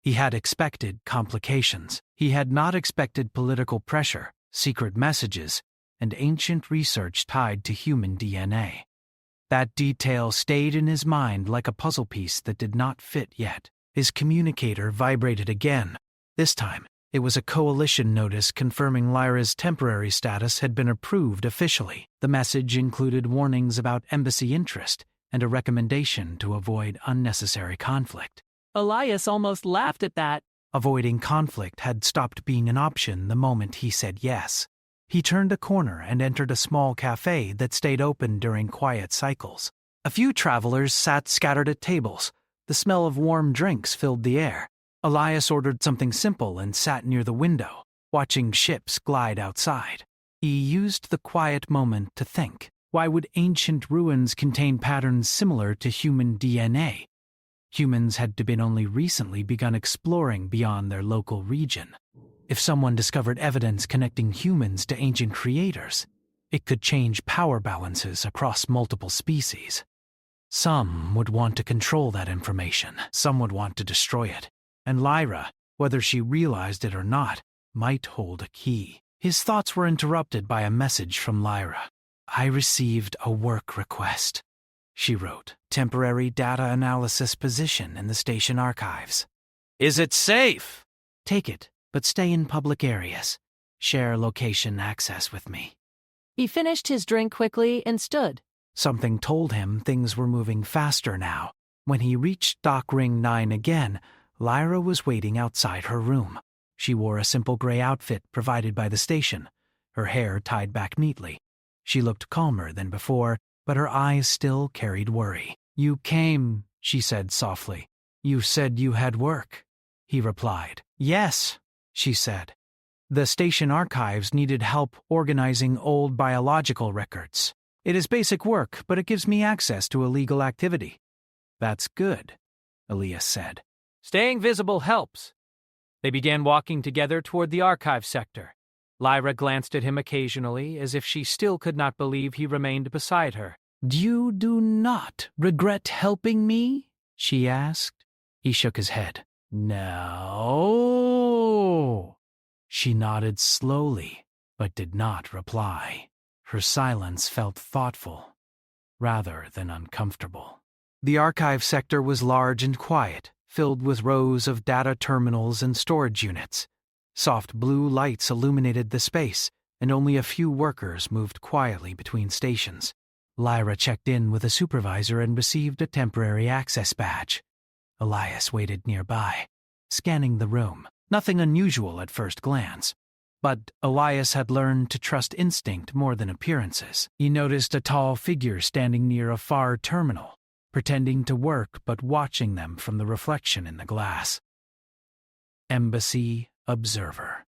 Speaker 1: He had expected complications. He had not expected political pressure, secret messages, and ancient research tied to human DNA. That detail stayed in his mind like a puzzle piece that did not fit yet. His communicator vibrated again. This time, it was a coalition notice confirming Lyra's temporary status had been approved officially. The message included warnings about embassy interest and a recommendation to avoid unnecessary conflict.
Speaker 4: Elias almost laughed at that.
Speaker 1: Avoiding conflict had stopped being an option the moment he said yes. He turned a corner and entered a small cafe that stayed open during quiet cycles. A few travelers sat scattered at tables. The smell of warm drinks filled the air. Elias ordered something simple and sat near the window, watching ships glide outside. He used the quiet moment to think. Why would ancient ruins contain patterns similar to human DNA? Humans had been only recently begun exploring beyond their local region. If someone discovered evidence connecting humans to ancient creators, it could change power balances across multiple species. Some would want to control that information, some would want to destroy it, and Lyra, whether she realized it or not, might hold a key. His thoughts were interrupted by a message from Lyra. "I received a work request," she wrote. "Temporary data analysis position in the station archives."
Speaker 3: Is it safe?
Speaker 1: "Take it, but stay in public areas. Share location access with me."
Speaker 4: He finished his drink quickly and stood.
Speaker 1: Something told him things were moving faster now. When he reached Dock Ring 9 again, Lyra was waiting outside her room. She wore a simple gray outfit provided by the station, her hair tied back neatly. She looked calmer than before, but her eyes still carried worry. "You came," she said softly. "You said you had work." He replied. "Yes," she said. "The station archives needed help organizing old biological records. It is basic work, but it gives me access to illegal activity." "That's good," Elias said.
Speaker 5: Staying visible helps. They began walking together toward the archive sector. Lyra glanced at him occasionally, as if she still could not believe he remained beside her.
Speaker 1: "You do not regret helping me?" she asked. He shook his head. "No." She nodded slowly, but did not reply. Her silence felt thoughtful, rather than uncomfortable. The archive sector was large and quiet, filled with rows of data terminals and storage units. Soft blue lights illuminated the space, and only a few workers moved quietly between stations. Lyra checked in with a supervisor and received a temporary access badge. Elias waited nearby, scanning the room. Nothing unusual at first glance. But Elias had learned to trust instinct more than appearances. He noticed a tall figure standing near a far terminal, pretending to work but watching them from the reflection in the glass. Embassy Observer.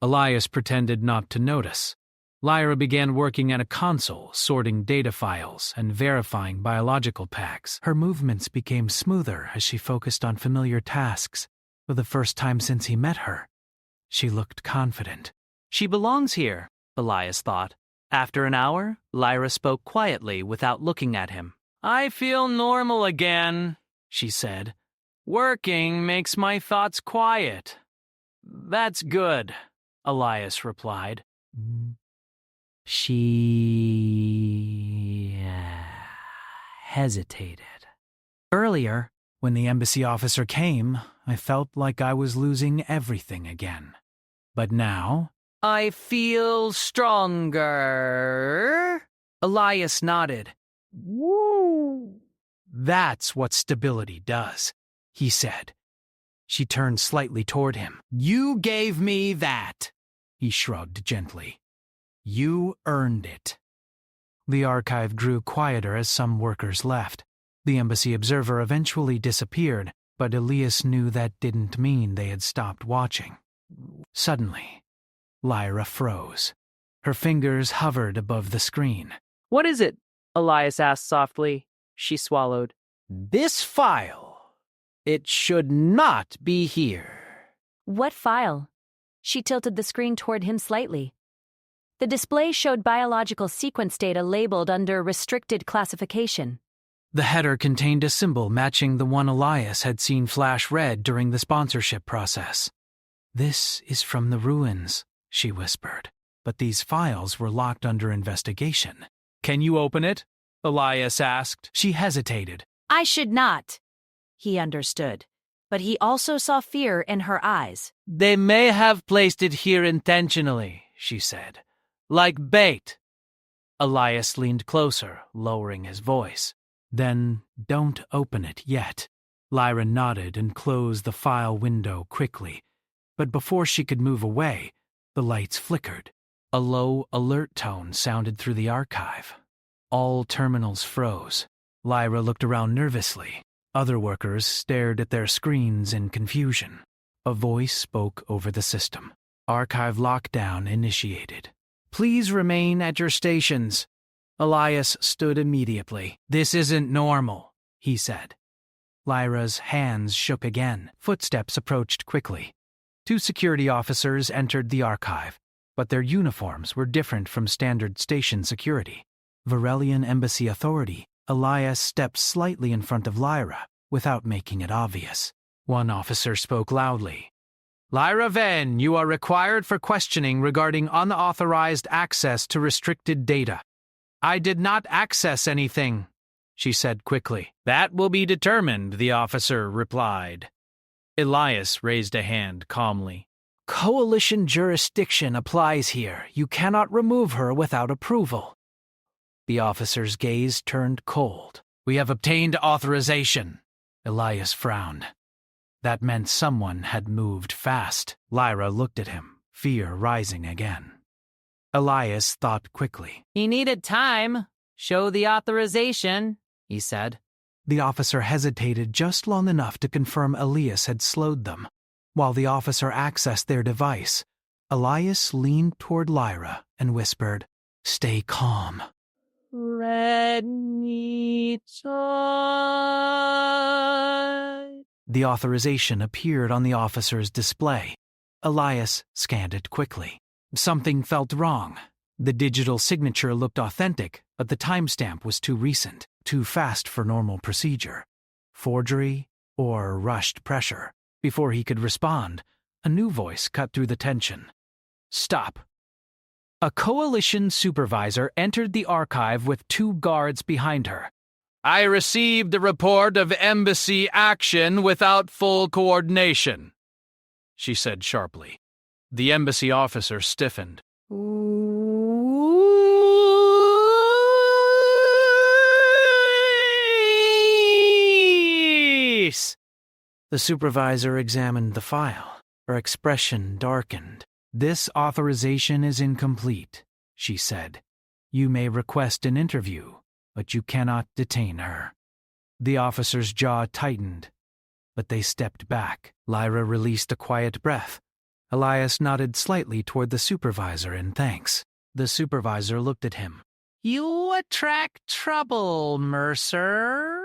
Speaker 1: Elias pretended not to notice. Lyra began working at a console, sorting data files and verifying biological tags. Her movements became smoother as she focused on familiar tasks. For the first time since he met her, she looked confident.
Speaker 5: She belongs here, Elias thought. After an hour, Lyra spoke quietly without looking at him. "I feel normal again," she said. "Working makes my thoughts quiet." "That's good," Elias replied.
Speaker 1: She hesitated. Earlier, when the embassy officer came, I felt like I was losing everything again. But now,
Speaker 5: I feel stronger. Elias nodded.
Speaker 1: woo! That's what stability does, he said. She turned slightly toward him. You gave me that, he shrugged gently. You earned it. The archive grew quieter as some workers left. The embassy observer eventually disappeared, but Elias knew that didn't mean they had stopped watching. Suddenly, Lyra froze. Her fingers hovered above the screen.
Speaker 4: What is it? Elias asked softly. She swallowed.
Speaker 1: This file. It should not be here.
Speaker 8: What file? She tilted the screen toward him slightly. The display showed biological sequence data labeled under restricted classification.
Speaker 1: The header contained a symbol matching the one Elias had seen flash red during the sponsorship process. This is from the ruins, she whispered, but these files were locked under investigation.
Speaker 3: Can you open it? Elias asked.
Speaker 1: She hesitated.
Speaker 8: I should not. He understood, but he also saw fear in her eyes.
Speaker 5: They may have placed it here intentionally, she said. Like bait. Elias leaned closer, lowering his voice.
Speaker 1: Then don't open it yet. Lyra nodded and closed the file window quickly, but before she could move away, the lights flickered. A low alert tone sounded through the archive. All terminals froze. Lyra looked around nervously. Other workers stared at their screens in confusion. A voice spoke over the system. Archive lockdown initiated. Please remain at your stations. Elias stood immediately.
Speaker 3: This isn't normal,
Speaker 1: he said. Lyra's hands shook again. Footsteps approached quickly. 2 security officers entered the archive, but their uniforms were different from standard station security. Varelian Embassy Authority. Elias stepped slightly in front of Lyra, without making it obvious. One officer spoke loudly.
Speaker 3: Lyra Venn, you are required for questioning regarding unauthorized access to restricted data. I did not access anything, she said quickly.
Speaker 5: That will be determined, the officer replied. Elias raised a hand calmly.
Speaker 1: Coalition jurisdiction applies here. You cannot remove her without approval. The officer's gaze turned cold.
Speaker 3: We have obtained authorization.
Speaker 1: Elias frowned. That meant someone had moved fast. Lyra looked at him, fear rising again. Elias thought quickly.
Speaker 7: He needed time. Show the authorization, he said.
Speaker 1: The officer hesitated just long enough to confirm Elias had slowed them. While the officer accessed their device, Elias leaned toward Lyra and whispered, "Stay calm."
Speaker 4: Red Neton.
Speaker 1: The authorization appeared on the officer's display. Elias scanned it quickly. Something felt wrong. The digital signature looked authentic, but the timestamp was too recent, too fast for normal procedure. Forgery or rushed pressure. Before he could respond, a new voice cut through the tension. "Stop." A coalition supervisor entered the archive with 2 guards behind her.
Speaker 3: I received a report of embassy action without full coordination, she said sharply. The embassy officer stiffened.
Speaker 1: The supervisor examined the file. Her expression darkened. "This authorization is incomplete," she said. "You may request an interview, but you cannot detain her." The officer's jaw tightened, but they stepped back. Lyra released a quiet breath. Elias nodded slightly toward the supervisor in thanks. The supervisor looked at him.
Speaker 3: You attract trouble, Mercer.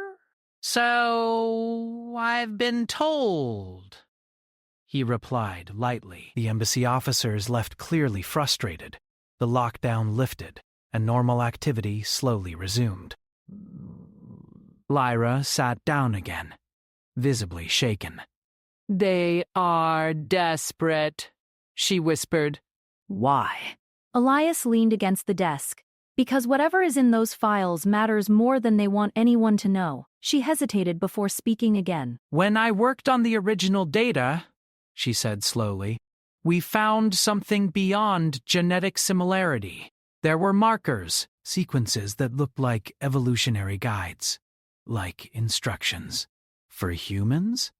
Speaker 3: So I've been told.
Speaker 1: He replied lightly. The embassy officers left clearly frustrated. The lockdown lifted, and normal activity slowly resumed. Lyra sat down again, visibly shaken.
Speaker 4: They are desperate, she whispered.
Speaker 8: Why? Elias leaned against the desk. Because whatever is in those files matters more than they want anyone to know. She hesitated before speaking again.
Speaker 1: When I worked on the original data, she said slowly, we found something beyond genetic similarity. There were markers, sequences that looked like evolutionary guides, like instructions. For humans?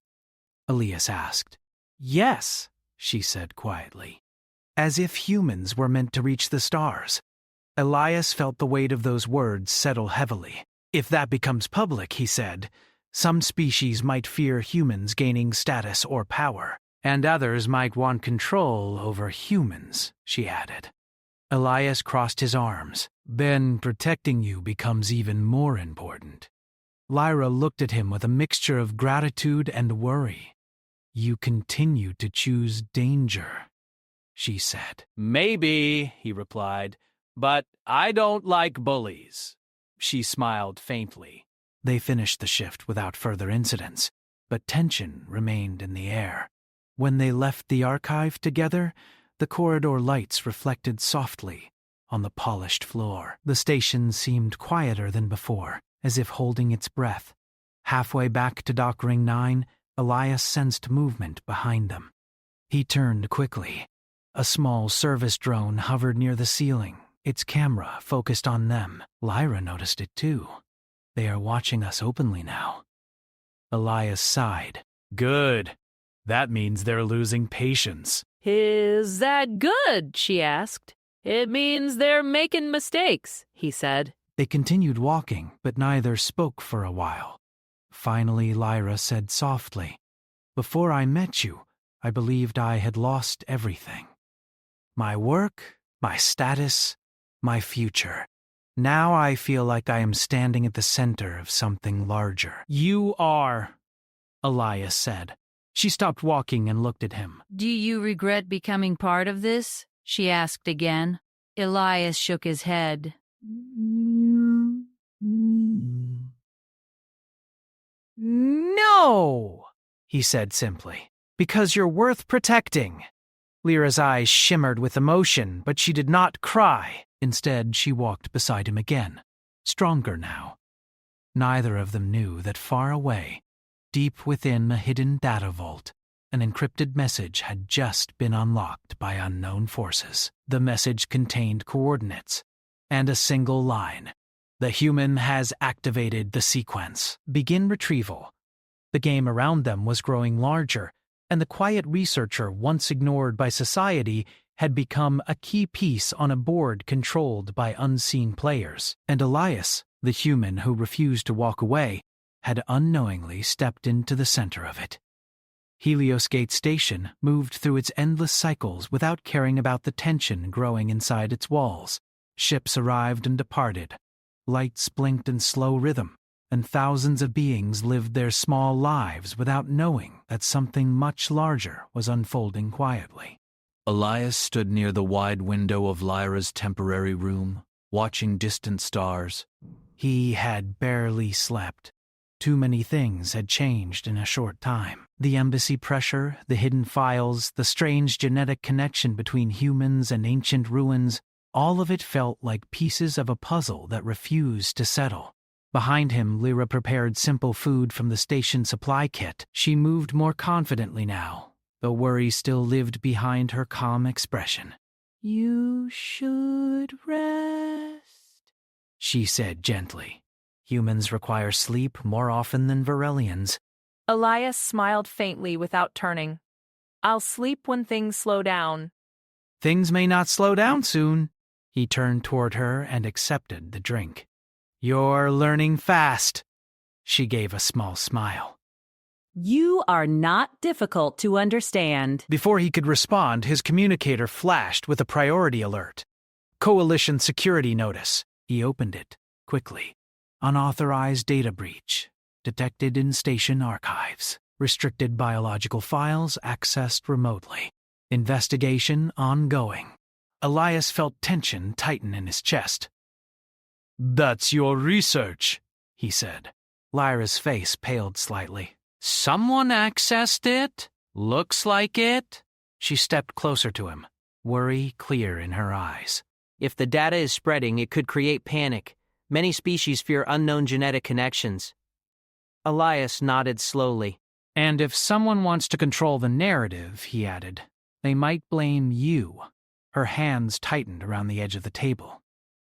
Speaker 1: Elias asked. Yes, she said quietly. As if humans were meant to reach the stars. Elias felt the weight of those words settle heavily. If that becomes public, he said, some species might fear humans gaining status or power, and others might want control over humans, she added. Elias crossed his arms. Then protecting you becomes even more important. Lyra looked at him with a mixture of gratitude and worry. You continue to choose danger, she said.
Speaker 5: Maybe, he replied, but I don't like bullies. She smiled faintly.
Speaker 1: They finished the shift without further incidents, but tension remained in the air. When they left the archive together, the corridor lights reflected softly on the polished floor. The station seemed quieter than before, as if holding its breath. Halfway back to Dock Ring 9, Elias sensed movement behind them. He turned quickly. A small service drone hovered near the ceiling, its camera focused on them. Lyra noticed it too. They are watching us openly now. Elias sighed.
Speaker 3: Good. That means they're losing patience.
Speaker 2: Is that good? She asked. It means they're making mistakes, he said.
Speaker 1: They continued walking, but neither spoke for a while. Finally, Lyra said softly, Before I met you, I believed I had lost everything. My work, my status, my future. Now I feel like I am standing at the center of something larger.
Speaker 3: You are,
Speaker 1: Elias said. She stopped walking and looked at him.
Speaker 9: Do you regret becoming part of this? She asked again. Elias shook his head.
Speaker 1: No, he said simply. Because you're worth protecting. Lyra's eyes shimmered with emotion, but she did not cry. Instead, she walked beside him again, stronger now. Neither of them knew that far away, deep within a hidden data vault, an encrypted message had just been unlocked by unknown forces. The message contained coordinates and a single line. The human has activated the sequence. Begin retrieval. The game around them was growing larger, and the quiet researcher once ignored by society had become a key piece on a board controlled by unseen players. And Elias, the human who refused to walk away, had unknowingly stepped into the center of it. Heliosgate Station moved through its endless cycles without caring about the tension growing inside its walls. Ships arrived and departed. Lights blinked in slow rhythm, and thousands of beings lived their small lives without knowing that something much larger was unfolding quietly.
Speaker 10: Elias stood near the wide window of Lyra's temporary room, watching distant stars.
Speaker 1: He had barely slept. Too many things had changed in a short time. The embassy pressure, the hidden files, the strange genetic connection between humans and ancient ruins, all of it felt like pieces of a puzzle that refused to settle. Behind him, Lyra prepared simple food from the station supply kit. She moved more confidently now, though worry still lived behind her calm expression. You should rest, she said gently. Humans require sleep more often than Varelians.
Speaker 4: Elias smiled faintly without turning. I'll sleep when things slow down.
Speaker 1: Things may not slow down soon. He turned toward her and accepted the drink. You're learning fast. She gave a small smile.
Speaker 8: You are not difficult to understand.
Speaker 1: Before he could respond, his communicator flashed with a priority alert. Coalition security notice. He opened it quickly. Unauthorized data breach. Detected in station archives. Restricted biological files accessed remotely. Investigation ongoing. Elias felt tension tighten in his chest.
Speaker 3: That's your research,
Speaker 1: he said. Lyra's face paled slightly.
Speaker 5: Someone accessed it? Looks like it?
Speaker 1: She stepped closer to him, worry clear in her eyes.
Speaker 7: If the data is spreading, it could create panic. Many species fear unknown genetic connections.
Speaker 5: Elias nodded slowly.
Speaker 1: And if someone wants to control the narrative, he added, they might blame you. Her hands tightened around the edge of the table.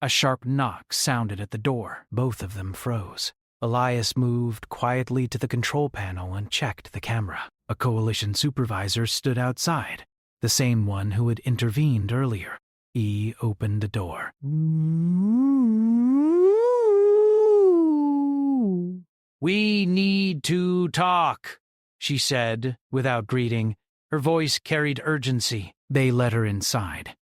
Speaker 1: A sharp knock sounded at the door. Both of them froze. Elias moved quietly to the control panel and checked the camera. A coalition supervisor stood outside, the same one who had intervened earlier. He opened the door.
Speaker 3: We need to talk, she said, without greeting. Her voice carried urgency.
Speaker 1: They let her inside.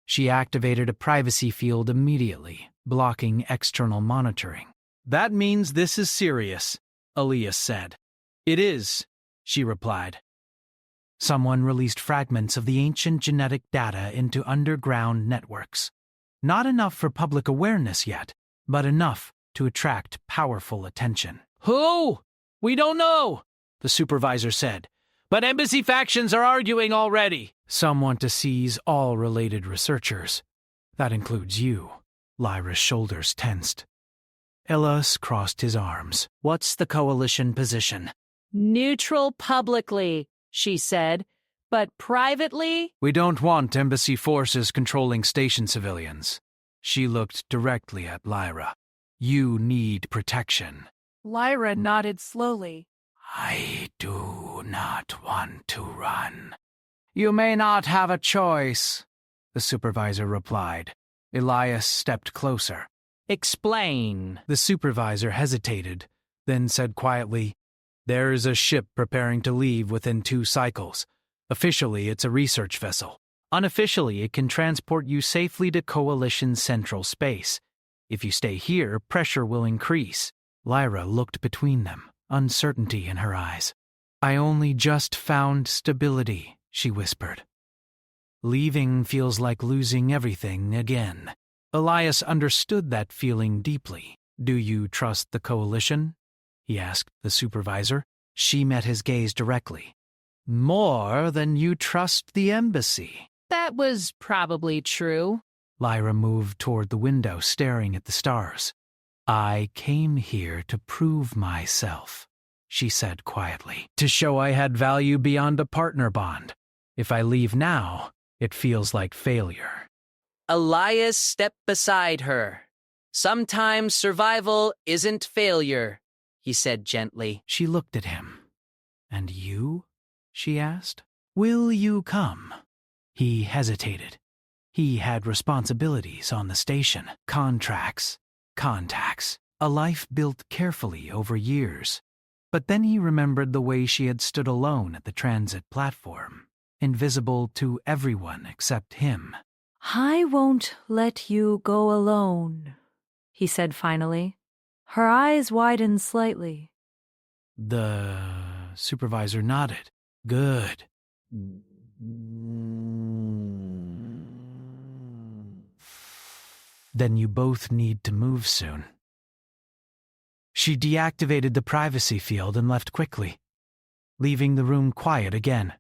Speaker 1: She activated a privacy field immediately, blocking external monitoring.
Speaker 3: That means this is serious, Elias said. It is, she replied.
Speaker 1: Someone released fragments of the ancient genetic data into underground networks. Not enough for public awareness yet, but enough to attract powerful attention.
Speaker 3: Who? We don't know, the supervisor said. But embassy factions are arguing already.
Speaker 1: Some want to seize all related researchers. That includes you. Lyra's shoulders tensed. Elias crossed his arms.
Speaker 5: What's the coalition position?
Speaker 4: Neutral publicly, she said, but privately?
Speaker 1: We don't want embassy forces controlling station civilians. She looked directly at Lyra. You need protection.
Speaker 4: Lyra nodded slowly.
Speaker 1: I do not want to run. You may not have a choice, the supervisor replied. Elias stepped closer.
Speaker 5: Explain.
Speaker 1: The supervisor hesitated, then said quietly, There is a ship preparing to leave within 2 cycles. Officially, it's a research vessel. Unofficially, it can transport you safely to Coalition Central Space. If you stay here, pressure will increase. Lyra looked between them, uncertainty in her eyes. I only just found stability, she whispered. Leaving feels like losing everything again. Elias understood that feeling deeply. Do you trust the coalition? He asked the supervisor. She met his gaze directly. More than you trust the embassy.
Speaker 4: That was probably true.
Speaker 1: Lyra moved toward the window, staring at the stars. I came here to prove myself, she said quietly, to show I had value beyond a partner bond. If I leave now, it feels like failure.
Speaker 5: Elias stepped beside her. Sometimes survival isn't failure, he said gently.
Speaker 1: She looked at him. And you? She asked. Will you come? He hesitated. He had responsibilities on the station, contracts, contacts, a life built carefully over years. But then he remembered the way she had stood alone at the transit platform, invisible to everyone except him.
Speaker 8: I won't let you go alone, he said finally. Her eyes widened slightly.
Speaker 1: The supervisor nodded. Good. Then you both need to move soon. She deactivated the privacy field and left quickly, leaving the room quiet again.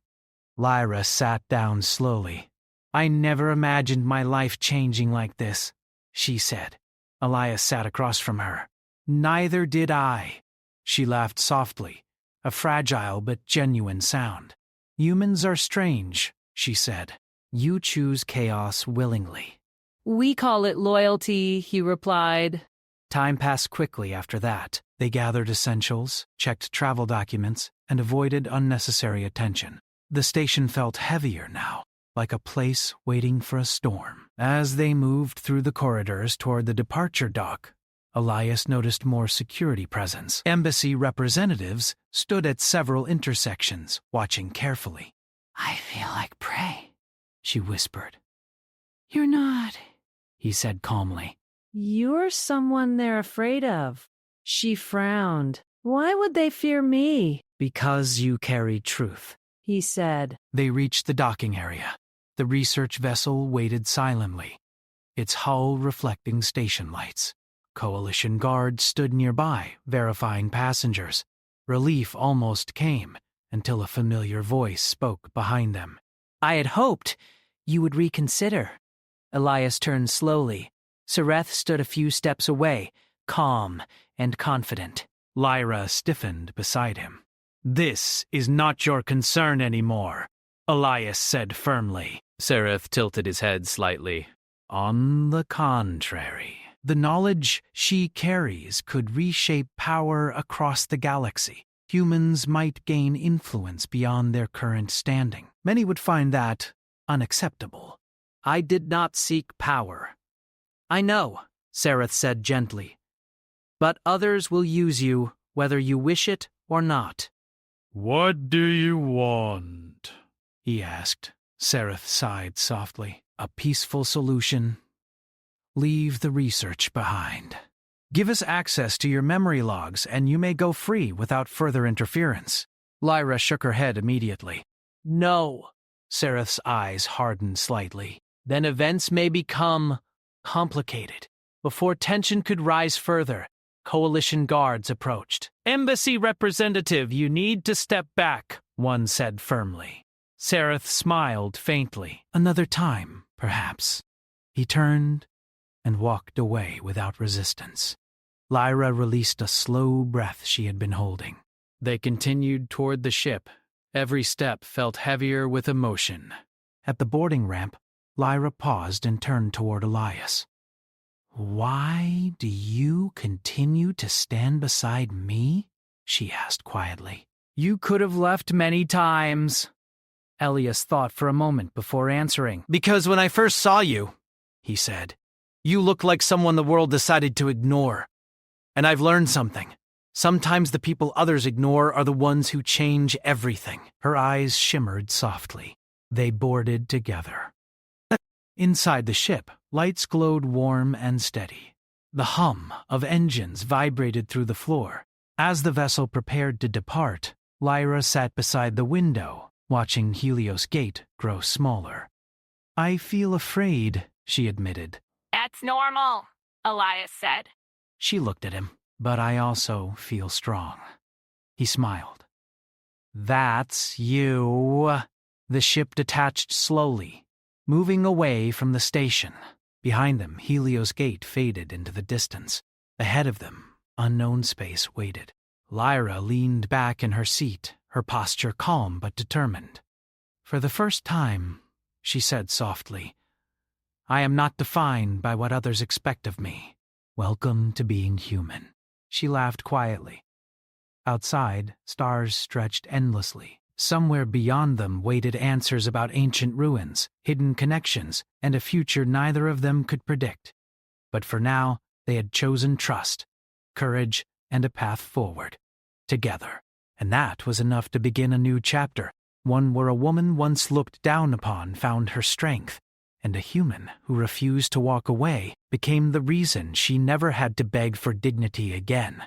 Speaker 1: Lyra sat down slowly. I never imagined my life changing like this, she said. Elias sat across from her. Neither did I. She laughed softly, a fragile but genuine sound. Humans are strange, she said. You choose chaos willingly.
Speaker 4: We call it loyalty, he replied.
Speaker 1: Time passed quickly after that. They gathered essentials, checked travel documents, and avoided unnecessary attention. The station felt heavier now, like a place waiting for a storm. As they moved through the corridors toward the departure dock, Elias noticed more security presence. Embassy representatives stood at several intersections, watching carefully. I feel like prey, she whispered. You're not, he said calmly.
Speaker 4: You're someone they're afraid of. She frowned. Why would they fear me?
Speaker 1: Because you carry truth,
Speaker 4: he said.
Speaker 1: They reached the docking area. The research vessel waited silently, its hull reflecting station lights. Coalition guards stood nearby, verifying passengers. Relief almost came until a familiar voice spoke behind them.
Speaker 5: I had hoped you would reconsider. Elias turned slowly. Sareth stood a few steps away, calm and confident.
Speaker 3: Lyra stiffened beside him. This is not your concern anymore, Elias said firmly.
Speaker 5: Seraph tilted his head slightly.
Speaker 3: On the contrary, the knowledge she carries could reshape power across the galaxy. Humans might gain influence beyond their current standing. Many would find that unacceptable.
Speaker 5: I did not seek power. I know, Seraph said gently. But others will use you, whether you wish it or not.
Speaker 3: What do you want? He asked. Seraph sighed softly. A peaceful solution. Leave the research behind. Give us access to your memory logs, and you may go free without further interference. Lyra shook her head immediately.
Speaker 5: No.
Speaker 3: Seraph's eyes hardened slightly.
Speaker 5: Then events may become complicated. Before tension could rise further, Coalition guards approached.
Speaker 3: Embassy representative, you need to step back, one said firmly. Seraph smiled faintly. Another time, perhaps. He turned and walked away without resistance. Lyra released a slow breath she had been holding.
Speaker 5: They continued toward the ship. Every step felt heavier with emotion.
Speaker 3: At the boarding ramp, Lyra paused and turned toward Elias. Why do you continue to stand beside me? She asked quietly.
Speaker 5: You could have left many times. Elias thought for a moment before answering.
Speaker 3: Because when I first saw you, he said, you looked like someone the world decided to ignore. And I've learned something. Sometimes the people others ignore are the ones who change everything. Her eyes shimmered softly. They boarded together. Inside the ship, lights glowed warm and steady. The hum of engines vibrated through the floor. As the vessel prepared to depart, Lyra sat beside the window, watching Helios Gate grow smaller. I feel afraid, she admitted.
Speaker 6: That's normal, Elias said.
Speaker 3: She looked at him. But I also feel strong. He smiled. That's you. The ship detached slowly, moving away from the station. Behind them, Helios Gate faded into the distance. Ahead of them, unknown space waited. Lyra leaned back in her seat, her posture calm but determined. For the first time, she said softly, I am not defined by what others expect of me. Welcome to being human. She laughed quietly. Outside, stars stretched endlessly. Somewhere beyond them waited answers about ancient ruins, hidden connections, and a future neither of them could predict. But for now, they had chosen trust, courage, and a path forward, together. And that was enough to begin a new chapter, one where a woman once looked down upon found her strength, and a human who refused to walk away became the reason she never had to beg for dignity again.